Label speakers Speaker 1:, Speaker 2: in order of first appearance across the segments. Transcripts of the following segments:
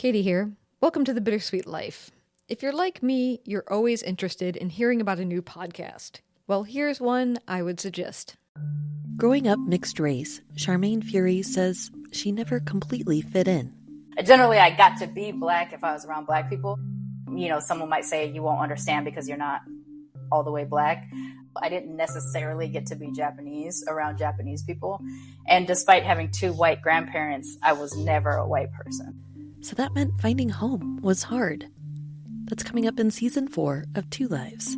Speaker 1: Katie here. Welcome to The Bittersweet Life. If you're like me, you're always interested in hearing about a new podcast. Well, here's one I would suggest.
Speaker 2: Growing up mixed race, Charmaine Fury says she never completely fit in.
Speaker 3: Generally, I got to be Black if I was around Black people. You know, someone might say you won't understand because you're not all the way Black. I didn't necessarily get to be Japanese around Japanese people. And despite having two white grandparents, I was never a white person.
Speaker 2: So that meant finding home was hard. That's coming up in season 4 of Two Lives.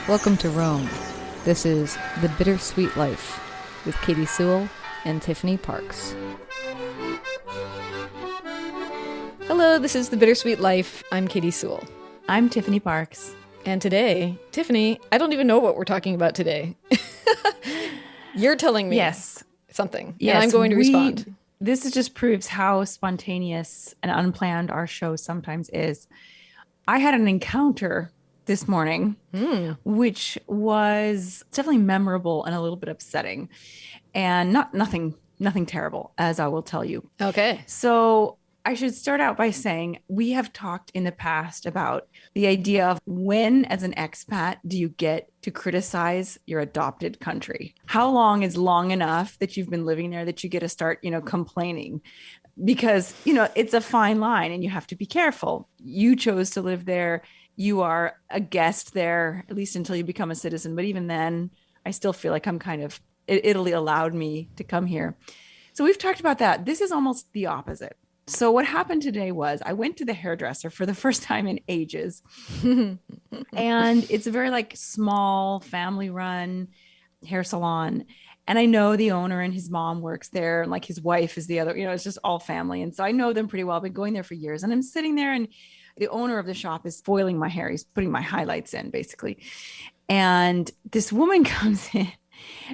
Speaker 1: Welcome to Rome. This is The Bittersweet Life with Katie Sewell and Tiffany Parks. Hello, this is The Bittersweet Life. I'm Katie Sewell.
Speaker 4: I'm Tiffany Parks.
Speaker 1: And today, Tiffany, I don't even know what we're talking about today. You're telling me something, and I'm going to respond.
Speaker 4: This just proves how spontaneous and unplanned our show sometimes is. I had an encounter this morning, which was definitely memorable and a little bit upsetting, and nothing terrible, as I will tell you.
Speaker 1: Okay.
Speaker 4: So I should start out by saying we have talked in the past about the idea of when, as an expat, do you get to criticize your adopted country? How long is long enough that you've been living there that you get to start, complaining? Because, it's a fine line and you have to be careful. You chose to live there. You are a guest there, at least until you become a citizen. But even then, I still feel like I'm Italy allowed me to come here. So we've talked about that. This is almost the opposite. So what happened today was I went to the hairdresser for the first time in ages. And it's a very small family run hair salon. And I know the owner and his mom works there. And his wife is the other, it's just all family. And so I know them pretty well. I've been going there for years. And I'm sitting there and the owner of the shop is foiling my hair. He's putting my highlights in basically. And this woman comes in,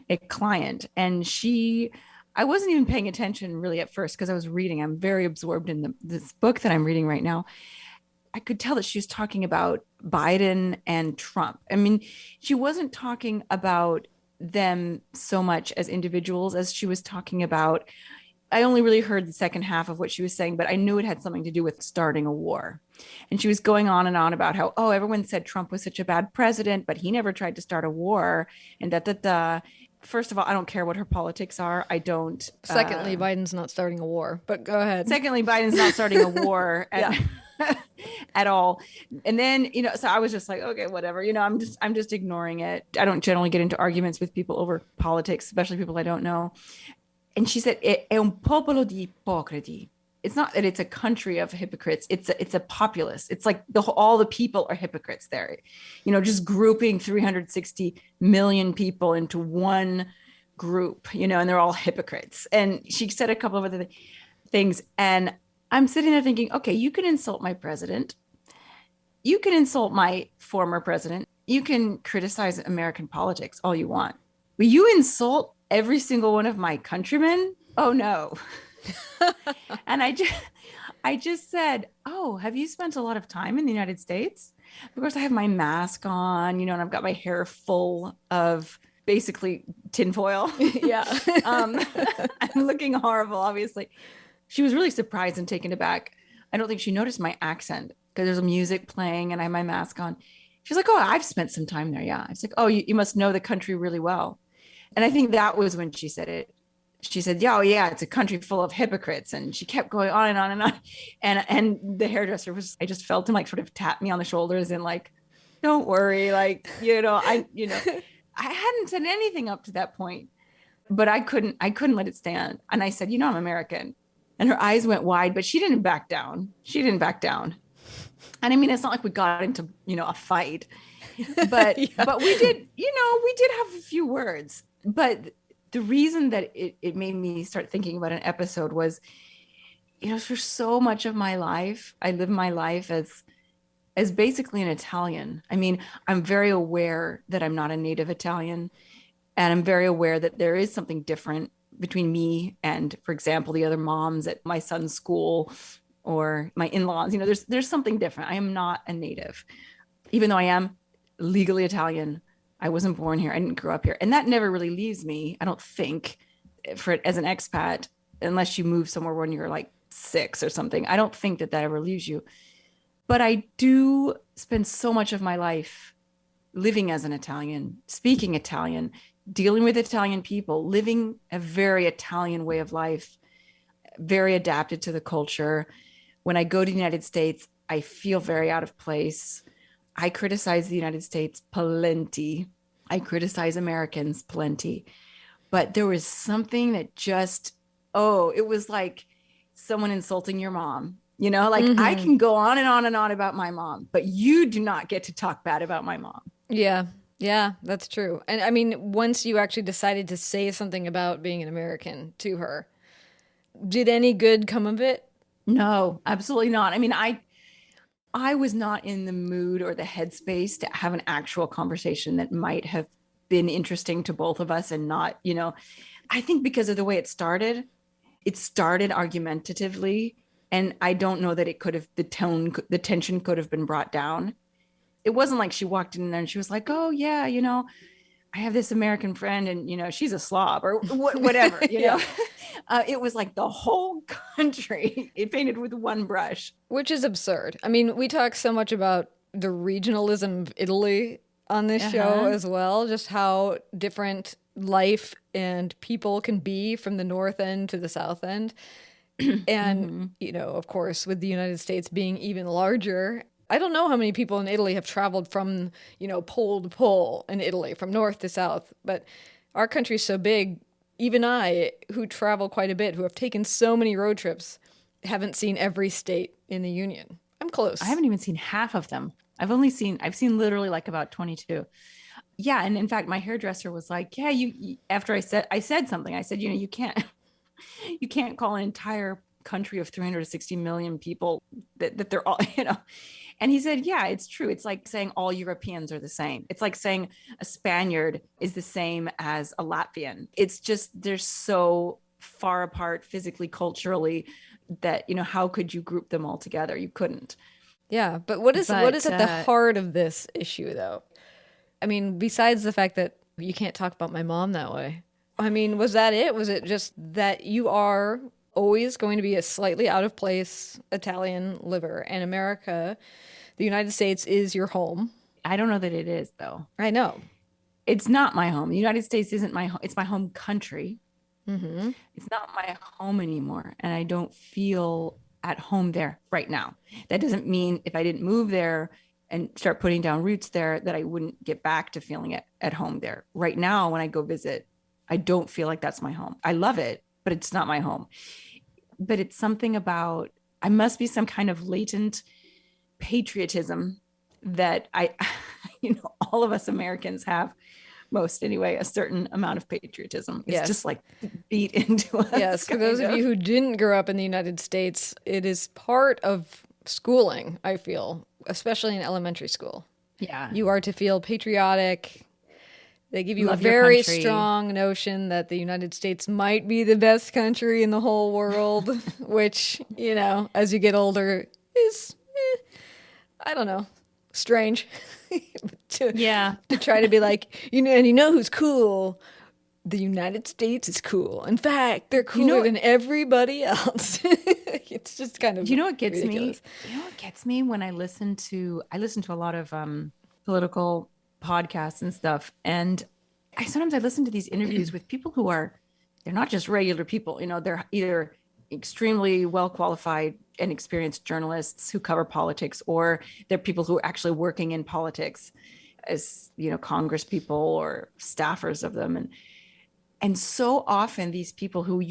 Speaker 4: a client, and I wasn't even paying attention really at first because I was reading. I'm very absorbed in this book that I'm reading right now. I could tell that she was talking about Biden and Trump. I mean, she wasn't talking about them so much as individuals as she was talking about. I only really heard the second half of what she was saying, but I knew it had something to do with starting a war. And she was going on and on about how, everyone said Trump was such a bad president, but he never tried to start a war and da. First of all, I don't care what her politics are. I don't.
Speaker 1: Secondly, Biden's not starting a war, but go ahead.
Speaker 4: Secondly, Biden's not starting a war at all. And then, so I was just like, okay, whatever, I'm just ignoring it. I don't generally get into arguments with people over politics, especially people I don't know. And she said, è un popolo di ipocriti. It's not that it's a country of hypocrites. It's a populace. It's like all the people are hypocrites there, just grouping 360 million people into one group, and they're all hypocrites. And she said a couple of other things. And I'm sitting there thinking, okay, you can insult my president. You can insult my former president. You can criticize American politics all you want. Will you insult every single one of my countrymen? Oh, no. And I just said, have you spent a lot of time in the United States? Of course, I have my mask on, and I've got my hair full of basically tinfoil.
Speaker 1: Yeah.
Speaker 4: I'm looking horrible, obviously. She was really surprised and taken aback. I don't think she noticed my accent because there's music playing and I have my mask on. She's like, I've spent some time there. Yeah. I was like, you must know the country really well. And I think that was when she said it. She said, yeah, it's a country full of hypocrites. And she kept going on and on and on. And the hairdresser I just felt him sort of tap me on the shoulders and don't worry. I hadn't said anything up to that point, but I couldn't let it stand. And I said, I'm American. And her eyes went wide, but she didn't back down. And I mean, it's not like we got into, a fight, but, but we did have a few words, but the reason that it made me start thinking about an episode was, for so much of my life, I live my life as basically an Italian. I mean, I'm very aware that I'm not a native Italian, and I'm very aware that there is something different between me and, for example, the other moms at my son's school or my in-laws. There's something different. I am not a native. even though I am legally Italian. I wasn't born here. I didn't grow up here. And that never really leaves me, I don't think, as an expat, unless you move somewhere when you're like 6 or something. I don't think that ever leaves you. But I do spend so much of my life living as an Italian, speaking Italian, dealing with Italian people, living a very Italian way of life, very adapted to the culture. When I go to the United States, I feel very out of place. I criticize the United States plenty. I criticize Americans plenty. But there was something that just, it was like someone insulting your mom. You know, like I can go on and on and on about my mom, but you do not get to talk bad about my mom.
Speaker 1: Yeah. Yeah, that's true. And I mean, once you actually decided to say something about being an American to her, did any good come of it?
Speaker 4: No, absolutely not. I mean, I was not in the mood or the headspace to have an actual conversation that might have been interesting to both of us and not, I think because of the way it started argumentatively. And I don't know that it could have, the tension could have been brought down. It wasn't like she walked in there and she was like, oh yeah, I have this American friend and, she's a slob or whatever, know, it was like the whole country, it painted with one brush.
Speaker 1: Which is absurd. I mean, we talk so much about the regionalism of Italy on this show as well, just how different life and people can be from the North End to the South End. And, of course, with the United States being even larger, I don't know how many people in Italy have traveled from, pole to pole in Italy, from north to south. But our country's so big, even I, who travel quite a bit, who have taken so many road trips, haven't seen every state in the Union. I'm close.
Speaker 4: I haven't even seen half of them. I've seen literally like about 22. Yeah. And in fact, my hairdresser was like, yeah, after I said something, I said, you can't call an entire country of 360 million people that they're all, And he said, yeah, it's true. It's like saying all Europeans are the same. It's like saying a Spaniard is the same as a Latvian. It's just, they're so far apart physically, culturally, that, how could you group them all together? You couldn't.
Speaker 1: Yeah. But what is at the heart of this issue, though? I mean, besides the fact that you can't talk about my mom that way. I mean, was that it? Was it just that you are always going to be a slightly out of place Italian liver, and America, the United States, is your home?
Speaker 4: I don't know that it is, though.
Speaker 1: I know.
Speaker 4: It's not my home. The United States isn't my home. It's my home country. It's not my home anymore. And I don't feel at home there right now. That doesn't mean if I didn't move there and start putting down roots there, that I wouldn't get back to feeling at home there. Right now, when I go visit, I don't feel like that's my home. I love it, but it's not my home. But it's something about, I must be some kind of latent patriotism that all of us Americans have, most anyway, a certain amount of patriotism. It's just like beat into us.
Speaker 1: Yes, for those of you who didn't grow up in the United States, it is part of schooling, I feel, especially in elementary school.
Speaker 4: Yeah.
Speaker 1: You are to feel patriotic. They give you a very strong notion that the United States might be the best country in the whole world, which, as you get older is, I don't know, strange to try to be like, and who's cool? The United States is cool. In fact, they're cooler than everybody else. It's just kind of
Speaker 4: what gets ridiculous. What gets me when I listen to a lot of political podcasts and stuff, and sometimes I listen to these interviews with people who they're not just regular people, they're either extremely well qualified and experienced journalists who cover politics, or they're people who are actually working in politics as Congress people or staffers of them, and so often these people who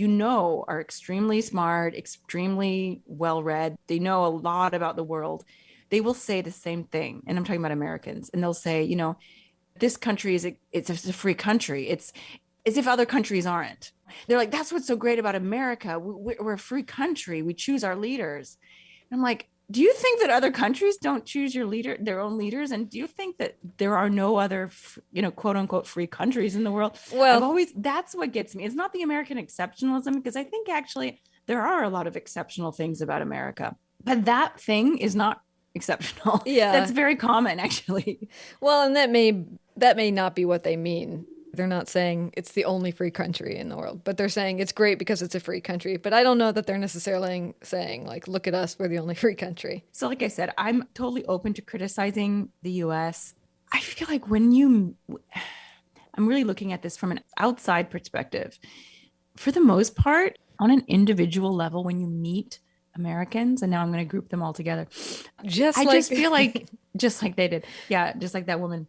Speaker 4: are extremely smart, extremely well read, they know a lot about the world, they will say the same thing. And I'm talking about Americans, and they'll say, this country it's a free country. It's as if other countries aren't. They're like, that's what's so great about America. We're a free country. We choose our leaders. And I'm like, do you think that other countries don't choose their own leaders? And do you think that there are no other, quote unquote, free countries in the world? Well, that's what gets me. It's not the American exceptionalism, because I think actually there are a lot of exceptional things about America, but that thing is not exceptional.
Speaker 1: Yeah.
Speaker 4: That's very common, actually.
Speaker 1: Well, and that may not be what they mean. They're not saying it's the only free country in the world, but they're saying it's great because it's a free country. But I don't know that they're necessarily saying, like, look at us, we're the only free country.
Speaker 4: So like I said, I'm totally open to criticizing the US. I feel like I'm really looking at this from an outside perspective. For the most part, on an individual level, when you meet Americans, and now I'm going to group them all together, I just feel like, just like they did. Yeah, just like that woman.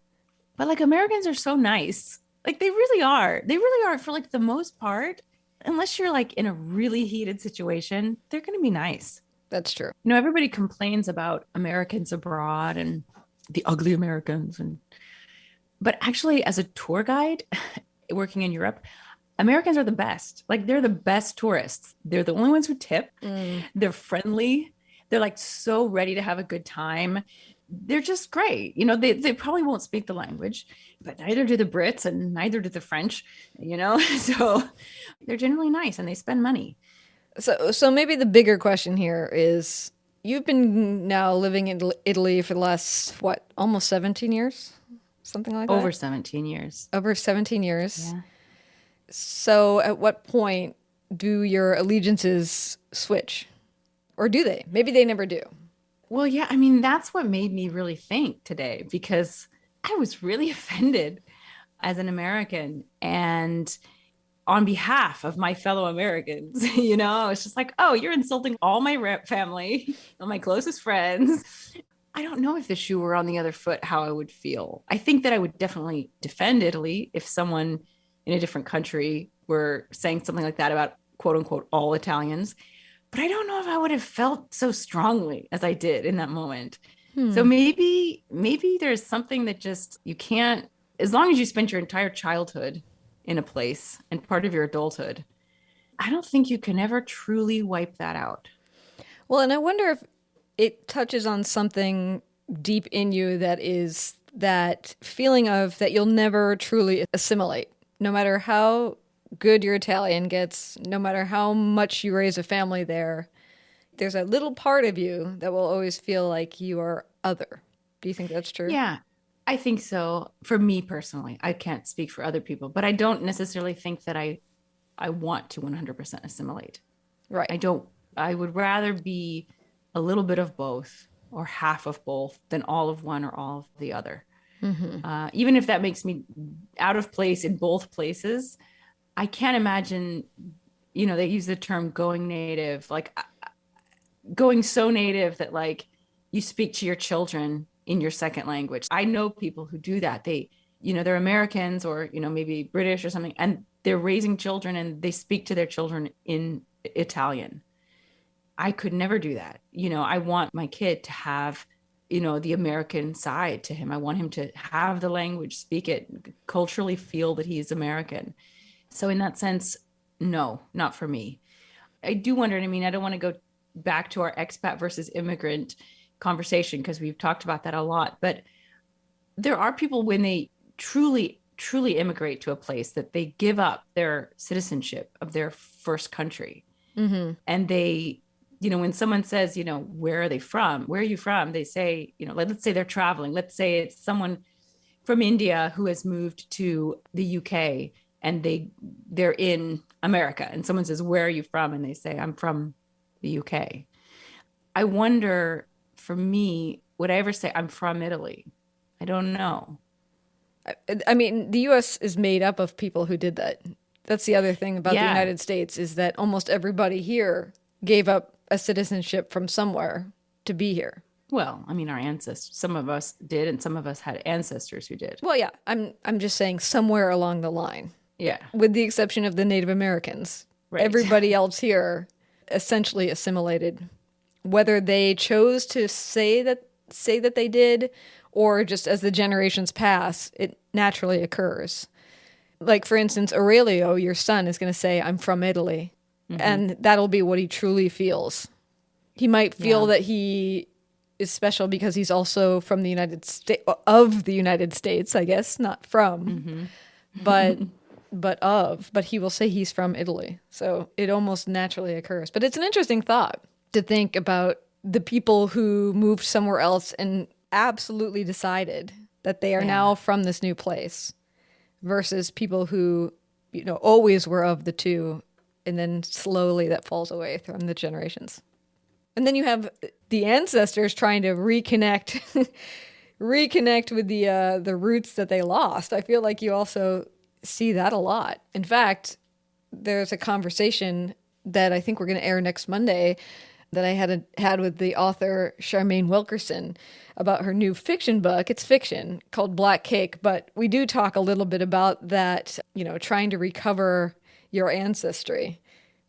Speaker 4: But like Americans are so nice. Like they really are. They really are for like the most part, unless you're like in a really heated situation, they're going to be nice.
Speaker 1: That's true.
Speaker 4: You know, everybody complains about Americans abroad and the ugly Americans. But actually, as a tour guide working in Europe, Americans are the best. Like they're the best tourists. They're the only ones who tip. They're friendly. They're like so ready to have a good time. They're just great. You know, they probably won't speak the language, but neither do the Brits and neither do the French, you know? So they're generally nice and they spend money.
Speaker 1: So maybe the bigger question here is, you've been now living in Italy for the last, what, almost 17 years? Something like that?
Speaker 4: Over 17 years.
Speaker 1: Over 17 years.
Speaker 4: Yeah.
Speaker 1: So at what point do your allegiances switch? Or do they? Maybe they never do.
Speaker 4: Well, yeah, I mean, that's what made me really think today, because I was really offended as an American and on behalf of my fellow Americans, you know, it's just like, oh, you're insulting all my family, all my closest friends. I don't know if the shoe were on the other foot, how I would feel. I think that I would definitely defend Italy if someone in a different country were saying something like that about quote unquote all Italians. But I don't know if I would have felt so strongly as I did in that moment. So maybe there's something that just you can't, as long as you spent your entire childhood in a place and part of your adulthood, I don't think you can ever truly wipe that out.
Speaker 1: Well, and I wonder if it touches on something deep in you that is that feeling of that you'll never truly assimilate, no matter how good your Italian gets, no matter how much you raise a family there. There's a little part of you that will always feel like you are other. Do you think that's true?
Speaker 4: Yeah, I think so. For me personally, I can't speak for other people, but I don't necessarily think that I want to 100% assimilate.
Speaker 1: Right.
Speaker 4: I would rather be a little bit of both or half of both than all of one or all of the other. Even if that makes me out of place in both places, I can't imagine, you know, they use the term going native, like going so native that like you speak to your children in your second language. I know people who do that. They, you know, they're Americans or, you know, maybe British or something, and they're raising children and they speak to their children in Italian. I could never do that. You know, I want my kid to have, you know, the American side to him. I want him to have the language, speak it, culturally feel that he's American. So in that sense, no, not for me. I do wonder, I mean, I don't want to go back to our expat versus immigrant conversation because we've talked about that a lot, but there are people when they truly immigrate to a place that they give up their citizenship of their first country. And they, you know, when someone says, you know, where are they from? Where are you from? They say, you know, let's say they're traveling. Let's say it's someone from India who has moved to the UK and they're in America, and someone says, where are you from? And they say, I'm from the UK. I wonder, for me, would I ever say I'm from Italy? I don't know.
Speaker 1: I mean, the U.S. is made up of people who did that. That's the other thing about the United States is that almost everybody here gave up a citizenship from somewhere to be here.
Speaker 4: Well, I mean, our ancestors, some of us did, and some of us had ancestors who did.
Speaker 1: Well, yeah, I'm just saying somewhere along the line.
Speaker 4: Yeah.
Speaker 1: With the exception of the Native Americans. Right. Everybody else here essentially assimilated, whether they chose to say that they did, or just as the generations pass, it naturally occurs. Like, for instance, Aurelio, your son, is going to say, I'm from Italy. And that'll be what he truly feels. He might feel that he is special because he's also from the United States, of the United States, I guess, not from, but he will say he's from Italy. So it almost naturally occurs. But it's an interesting thought to think about the people who moved somewhere else and absolutely decided that they are now from this new place versus people who, always were of the two, and then slowly that falls away from the generations. And then you have the ancestors trying to reconnect with the roots that they lost. I feel like you also see that a lot. In fact, there's a conversation that I think we're going to air next Monday that I had with the author Charmaine Wilkerson about her new fiction book. It's fiction called Black Cake, but we do talk a little bit about that, trying to recover your ancestry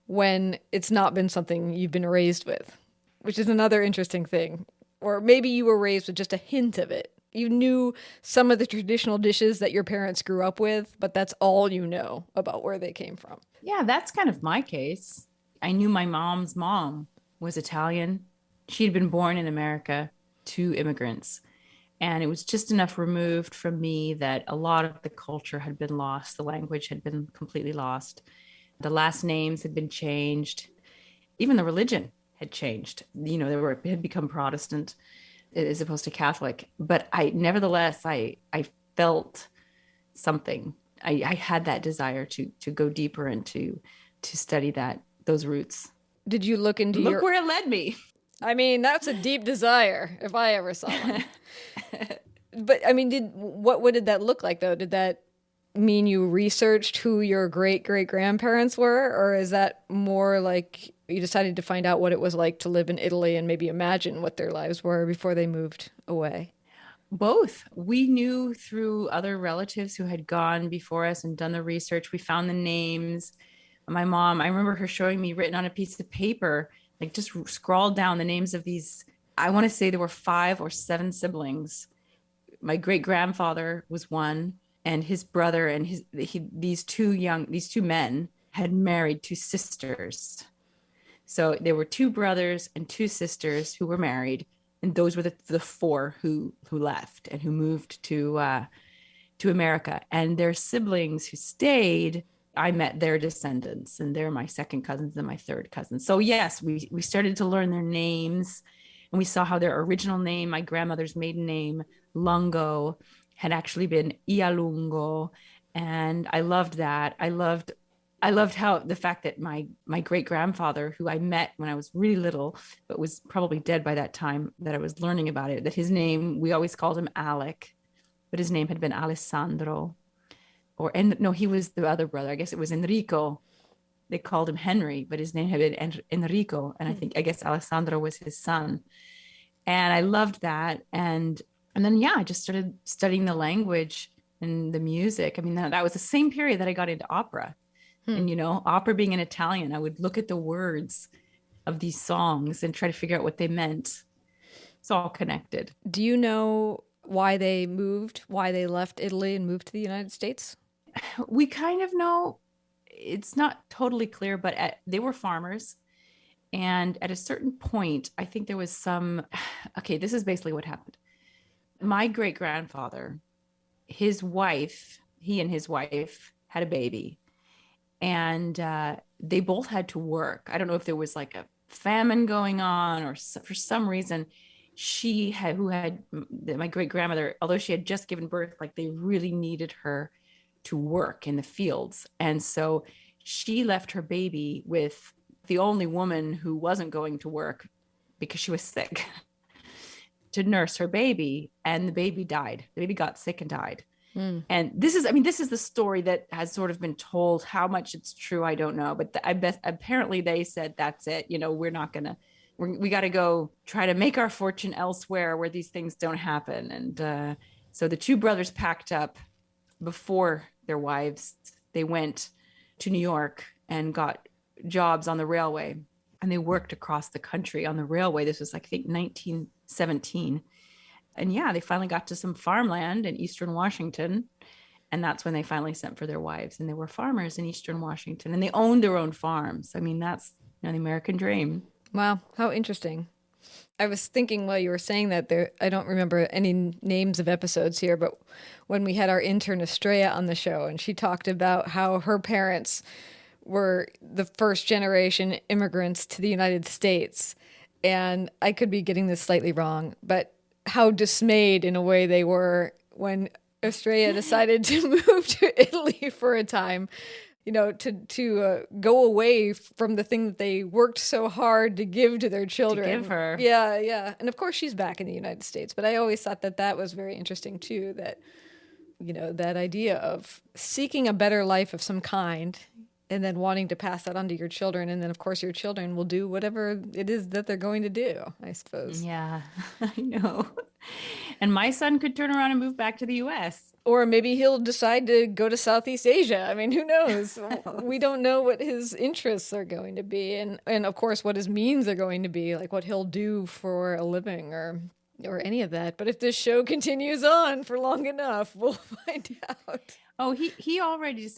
Speaker 1: when it's not been something you've been raised with, which is another interesting thing. Or maybe you were raised with just a hint of it. You knew some of the traditional dishes that your parents grew up with, but that's all you know about where they came from.
Speaker 4: Yeah, that's kind of my case. I knew my mom's mom was Italian. She'd been born in America to immigrants. And it was just enough removed from me that a lot of the culture had been lost. The language had been completely lost. The last names had been changed. Even the religion had changed. Had become Protestant as opposed to Catholic. But nevertheless, I felt something. I had that desire to go deeper and to study those roots.
Speaker 1: Did you look into
Speaker 4: Look where it led me.
Speaker 1: I mean, that's a deep desire if I ever saw one. But I mean, what did that look like though? Did that mean you researched who your great-great-grandparents were? Or is that more like you decided to find out what it was like to live in Italy and maybe imagine what their lives were before they moved away?
Speaker 4: Both. We knew through other relatives who had gone before us and done the research. We found the names. My mom, I remember her showing me written on a piece of paper, like just scrawled down the names of these. I want to say there were 5 or 7 siblings. My great grandfather was one, and his brother and these two men had married 2 sisters. So there were 2 brothers and 2 sisters who were married, and those were the 4 who left and who moved to America. And their siblings who stayed, I met their descendants, and they're my second cousins and my third cousins. So yes, we started to learn their names, and we saw how their original name, my grandmother's maiden name, Lungo, had actually been Ialungo. And I loved that. I loved how the fact that my great grandfather, who I met when I was really little, but was probably dead by that time that I was learning about it, that his name, we always called him Alec, but his name had been Alessandro. He was the other brother. I guess it was Enrico. They called him Henry, but his name had been Enrico. And I guess Alessandro was his son. And I loved that. And then, I just started studying the language and the music. I mean, that was the same period that I got into opera. And, opera being in Italian, I would look at the words of these songs and try to figure out what they meant. It's all connected.
Speaker 1: Do you know why they left Italy and moved to the United States?
Speaker 4: We kind of know. It's not totally clear, but they were farmers. And at a certain point, I think there was this is basically what happened. My great grandfather, he and his wife had a baby, and they both had to work. I don't know if there was like a famine going on or for some reason my great grandmother, although she had just given birth, like they really needed her to work in the fields. And so she left her baby with the only woman who wasn't going to work because she was sick to nurse her baby. And the baby died. The baby got sick and died. And this is the story that has sort of been told. How much it's true, I don't know. But I bet apparently they said, that's it. We're not going to, we got to go try to make our fortune elsewhere where these things don't happen. And so the 2 brothers packed up before their wives. They went to New York and got jobs on the railway, and they worked across the country on the railway. This was, I think, 1917. And they finally got to some farmland in Eastern Washington. And that's when they finally sent for their wives. And they were farmers in Eastern Washington, and they owned their own farms. I mean, that's the American dream.
Speaker 1: Wow, how interesting. I was thinking while you were saying that, I don't remember any names of episodes here, but when we had our intern Estrella on the show, and she talked about how her parents were the first generation immigrants to the United States, and I could be getting this slightly wrong, but how dismayed in a way they were when Estrella decided to move to Italy for a time, to go away from the thing that they worked so hard to give to their children.
Speaker 4: To give her.
Speaker 1: Yeah, yeah. And of course she's back in the United States, but I always thought that was very interesting too, that, that idea of seeking a better life of some kind and then wanting to pass that on to your children. And then, of course, your children will do whatever it is that they're going to do, I suppose.
Speaker 4: Yeah, I know. And my son could turn around and move back to the U.S.
Speaker 1: Or maybe he'll decide to go to Southeast Asia. I mean, who knows? We don't know what his interests are going to be. And of course, what his means are going to be, like what he'll do for a living or any of that. But if this show continues on for long enough, we'll find out.
Speaker 4: Oh, he already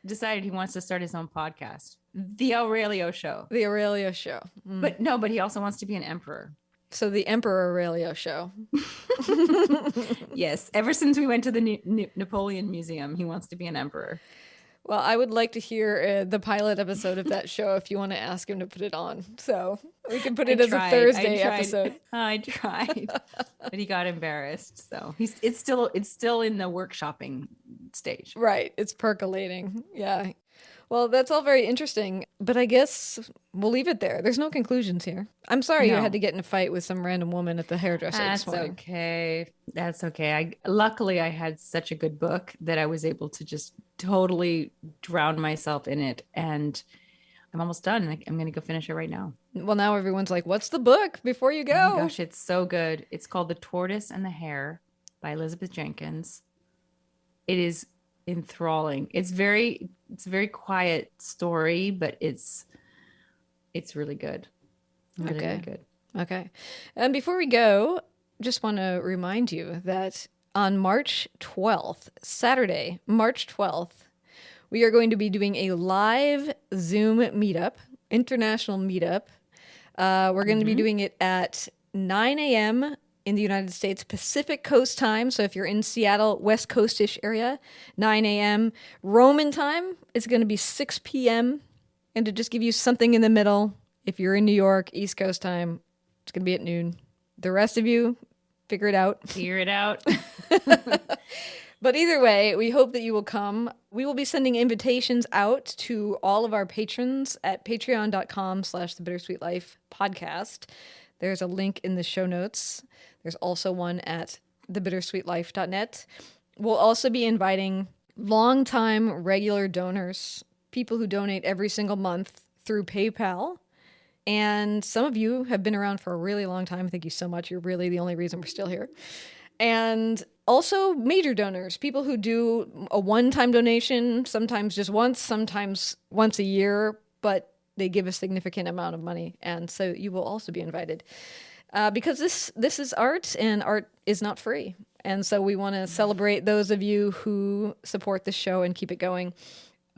Speaker 4: decided he wants to start his own podcast, The Aurelio Show.
Speaker 1: The Aurelio Show.
Speaker 4: Mm. But he also wants to be an emperor.
Speaker 1: So the Emperor Aurelio Show.
Speaker 4: Yes. Ever since we went to the Napoleon Museum, he wants to be an emperor.
Speaker 1: Well, I would like to hear the pilot episode of that show if you want to ask him to put it on. So we can put it as a Thursday episode.
Speaker 4: I tried, but he got embarrassed. So it's still in the workshopping stage.
Speaker 1: Right. It's percolating. Yeah. Well, that's all very interesting, but I guess we'll leave it there. There's no conclusions here. I'm sorry you had to get in a fight with some random woman at the hairdresser this morning.
Speaker 4: That's okay. Luckily, I had such a good book that I was able to just totally drown myself in it. And I'm almost done. I'm going to go finish it right now.
Speaker 1: Well, now everyone's like, what's the book before you go?
Speaker 4: Oh my gosh, it's so good. It's called The Tortoise and the Hare by Elizabeth Jenkins. It is enthralling. It's a very quiet story, but it's really good. Really good. Okay.
Speaker 1: And before we go, just want to remind you that on March 12th, Saturday, March 12th, we are going to be doing a live Zoom meetup, international meetup. We're going to be doing it at 9 a.m. in the United States Pacific Coast time. So if you're in Seattle, West Coast-ish area, 9 a.m. Roman time, it's going to be 6 p.m. And to just give you something in the middle, if you're in New York, East Coast time, it's going to be at noon. The rest of you, figure it out.
Speaker 4: Figure it out.
Speaker 1: But either way, we hope that you will come. We will be sending invitations out to all of our patrons at patreon.com/thebittersweetlife podcast. There's a link in the show notes. There's also one at thebittersweetlife.net. We'll also be inviting longtime regular donors, people who donate every single month through PayPal. And some of you have been around for a really long time. Thank you so much. You're really the only reason we're still here. And also major donors, people who do a one-time donation, sometimes just once, sometimes once a year, but they give a significant amount of money. And so you will also be invited. Because this is art, and art is not free. And so we want to celebrate those of you who support the show and keep it going.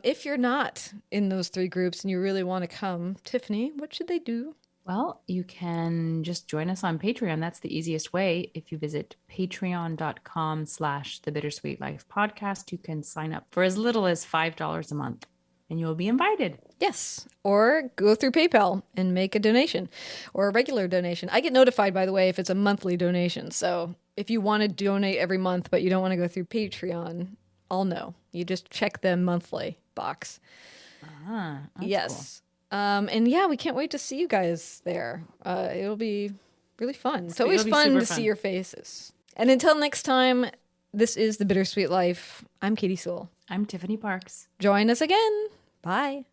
Speaker 1: If you're not in those three groups and you really want to come, Tiffany, what should they do?
Speaker 4: Well, you can just join us on Patreon. That's the easiest way. If you visit patreon.com/thebittersweetlife podcast, you can sign up for as little as $5 a month and you'll be invited.
Speaker 1: Yes. Or go through PayPal and make a donation or a regular donation. I get notified, by the way, if it's a monthly donation. So if you want to donate every month, but you don't want to go through Patreon, I'll know. You just check the monthly box. Yes. Cool. And yeah, we can't wait to see you guys there. It'll be really fun. It's always fun to see your faces. And until next time, this is The Bittersweet Life. I'm Katie Sewell.
Speaker 4: I'm Tiffany Parks.
Speaker 1: Join us again. Bye.